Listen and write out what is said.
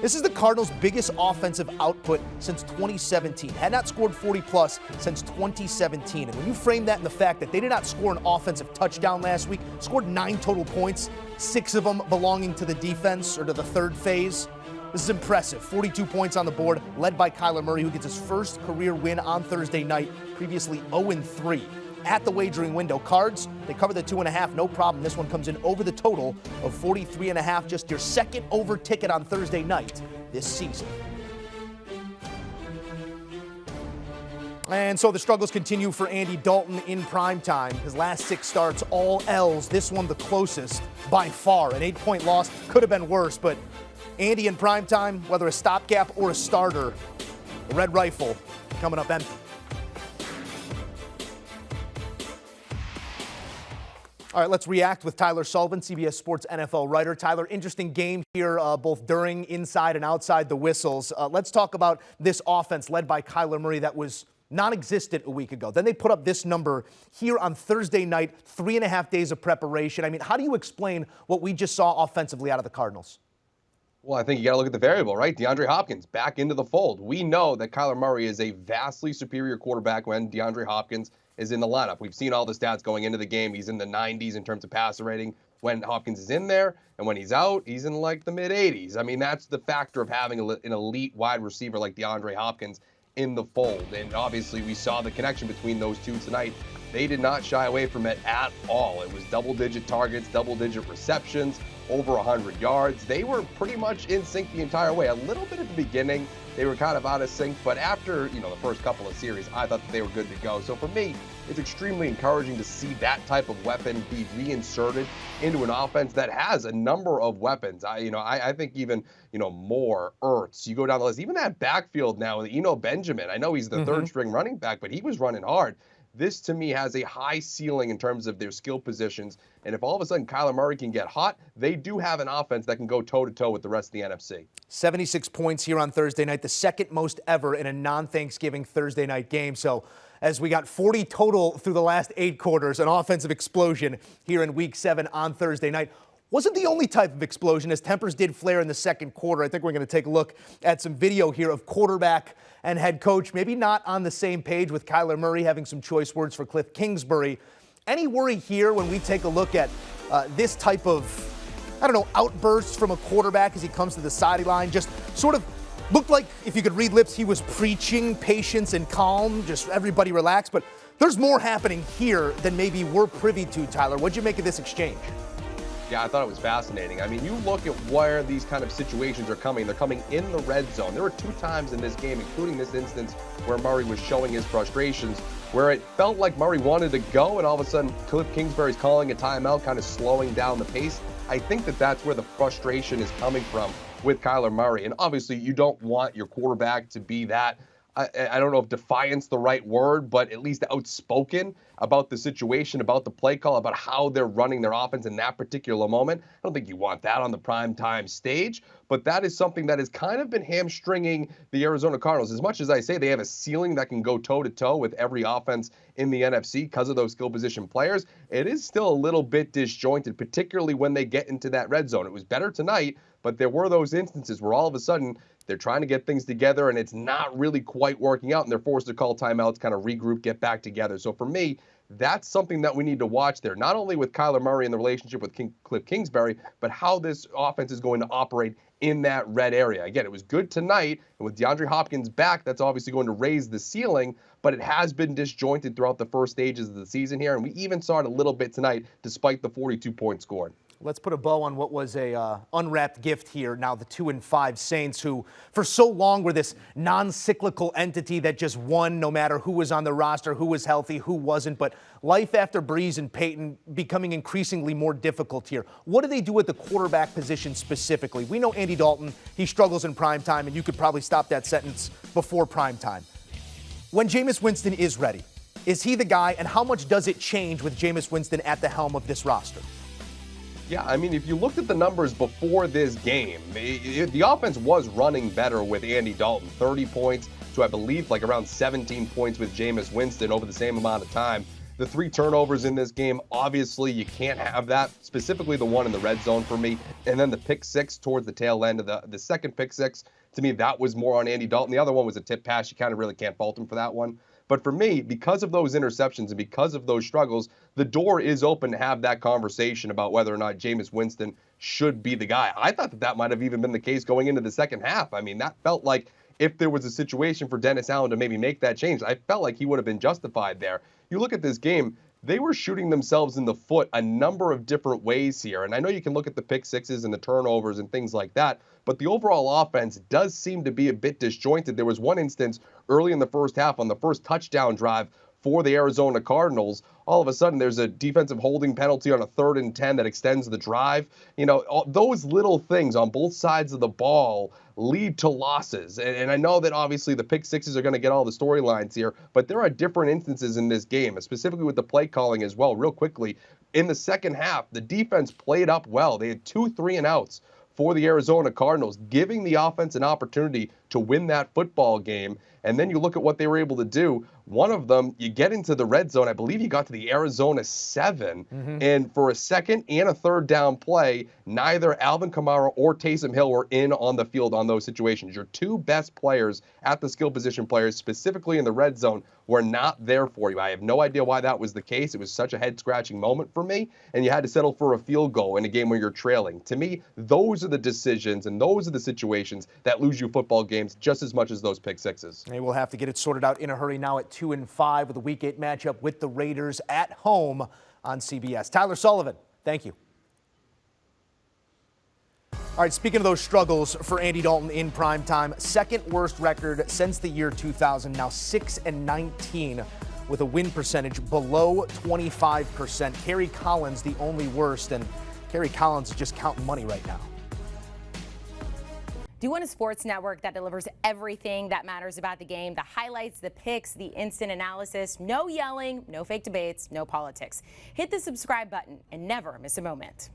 This is the Cardinals' biggest offensive output since 2017. Had not scored 40-plus since 2017. And when you frame that in the fact that they did not score an offensive touchdown last week, scored 9 total points, 6 of them belonging to the defense or to the third phase, this is impressive. 42 points on the board, led by Kyler Murray, who gets his first career win on Thursday night, previously 0-3. At the wagering window, Cards, they cover the 2.5, no problem. This one comes in over the total of 43.5, just your second over ticket on Thursday night this season. And so the struggles continue for Andy Dalton in primetime. His last 6 starts, all L's. This one the closest by far. An 8-point loss could have been worse, but Andy in primetime, whether a stopgap or a starter, the red rifle coming up empty. All right, let's react with Tyler Sullivan, CBS Sports NFL writer. Tyler, interesting game here, both during, inside, and outside the whistles. Let's talk about this offense led by Kyler Murray that was non-existent a week ago. Then they put up this number here on Thursday night, 3.5 days of preparation. I mean, how do you explain what we just saw offensively out of the Cardinals? Well, I think you got to look at the variable, right? DeAndre Hopkins back into the fold. We know that Kyler Murray is a vastly superior quarterback when DeAndre Hopkins is in the lineup. We've seen all the stats going into the game. He's in the 90s in terms of passer rating when Hopkins is in there, and when he's out, he's in like the mid-80s. I mean, that's the factor of having an elite wide receiver like DeAndre Hopkins in the fold. And obviously, we saw the connection between those two tonight. They did not shy away from it at all. It was double-digit targets, double-digit receptions, over 100 yards. They were pretty much in sync the entire way. A little bit at the beginning, they were kind of out of sync, but after, the first couple of series, I thought that they were good to go. So for me, it's extremely encouraging to see that type of weapon be reinserted into an offense that has a number of weapons. I think even, more Ertz. You go down the list, even that backfield now, Benjamin. I know he's the third string running back, but he was running hard. This, to me, has a high ceiling in terms of their skill positions. And if all of a sudden Kyler Murray can get hot, they do have an offense that can go toe-to-toe with the rest of the NFC. 76 points here on Thursday night, the second most ever in a non-Thanksgiving Thursday night game. So as we got 40 total through the last 8 quarters, an offensive explosion here in Week 7 on Thursday night. Wasn't the only type of explosion, as tempers did flare in the second quarter. I think we're going to take a look at some video here of quarterback and head coach maybe not on the same page, with Kyler Murray having some choice words for Cliff Kingsbury. Any worry here when we take a look at this type of, outbursts from a quarterback as he comes to the sideline? Just sort of looked like, if you could read lips, he was preaching patience and calm, just everybody relax. But there's more happening here than maybe we're privy to, Tyler. What'd you make of this exchange? Yeah, I thought it was fascinating. I mean, you look at where these kind of situations are coming. They're coming in the red zone. There were 2 times in this game, including this instance where Murray was showing his frustrations, where it felt like Murray wanted to go, and all of a sudden Cliff Kingsbury's calling a timeout, kind of slowing down the pace. I think that that's where the frustration is coming from with Kyler Murray. And obviously, you don't want your quarterback to be that, I don't know if defiance the right word, but at least outspoken about the situation, about the play call, about how they're running their offense in that particular moment. I don't think you want that on the primetime stage, but that is something that has kind of been hamstringing the Arizona Cardinals. As much as I say they have a ceiling that can go toe-to-toe with every offense in the NFC because of those skill position players, it is still a little bit disjointed, particularly when they get into that red zone. It was better tonight, but there were those instances where all of a sudden they're trying to get things together and it's not really quite working out, and they're forced to call timeouts, kind of regroup, get back together. So for me, that's something that we need to watch there, not only with Kyler Murray and the relationship with Cliff Kingsbury, but how this offense is going to operate in that red area. Again, it was good tonight, and with DeAndre Hopkins back, that's obviously going to raise the ceiling, but it has been disjointed throughout the first stages of the season here, and we even saw it a little bit tonight despite the 42 points scored. Let's put a bow on what was a unwrapped gift here. Now the 2-5 Saints, who for so long were this non-cyclical entity that just won no matter who was on the roster, who was healthy, who wasn't. But life after Breeze and Peyton becoming increasingly more difficult here. What do they do at the quarterback position specifically? We know Andy Dalton, he struggles in prime time, and you could probably stop that sentence before prime time. When Jameis Winston is ready, is he the guy, and how much does it change with Jameis Winston at the helm of this roster? Yeah, I mean, if you looked at the numbers before this game, the offense was running better with Andy Dalton. 30 points to, I believe, like around 17 points with Jameis Winston over the same amount of time. The 3 turnovers in this game, obviously you can't have that, specifically the one in the red zone for me. And then the pick 6 towards the tail end of the second pick 6, to me, that was more on Andy Dalton. The other one was a tip pass. You kind of really can't fault him for that one. But for me, because of those interceptions and because of those struggles, the door is open to have that conversation about whether or not Jameis Winston should be the guy. I thought that might have even been the case going into the second half. I mean, that felt like if there was a situation for Dennis Allen to maybe make that change, I felt like he would have been justified there. You look at this game, they were shooting themselves in the foot a number of different ways here. And I know you can look at the pick 6s and the turnovers and things like that, but the overall offense does seem to be a bit disjointed. There was one instance early in the first half on the first touchdown drive for the Arizona Cardinals. All of a sudden, there's a defensive holding penalty on a 3rd and 10 that extends the drive. You know, those little things on both sides of the ball lead to losses. And I know that obviously the pick 6s are going to get all the storylines here, but there are different instances in this game, specifically with the play calling as well. Real quickly, in the second half, the defense played up well. They had 2 3-and-outs for the Arizona Cardinals, giving the offense an opportunity to win that football game. And then you look at what they were able to do. One of them, you get into the red zone. I believe you got to the Arizona 7. And for a second and a 3rd down play, neither Alvin Kamara or Taysom Hill were in on the field on those situations. Your 2 best players at the skill position players, specifically in the red zone, were not there for you. I have no idea why that was the case. It was such a head-scratching moment for me, and you had to settle for a field goal in a game where you're trailing. To me, those are the decisions and those are the situations that lose you football games just as much as those pick 6s. They will have to get it sorted out in a hurry now at 2-5 with a Week 8 matchup with the Raiders at home on CBS. Tyler Sullivan, thank you. All right, speaking of those struggles for Andy Dalton in prime time, second worst record since the year 2000, now 6-19 with a win percentage below 25%. Kerry Collins, the only worst, and Kerry Collins is just counting money right now. Do you want a sports network that delivers everything that matters about the game? The highlights, the picks, the instant analysis, no yelling, no fake debates, no politics. Hit the subscribe button and never miss a moment.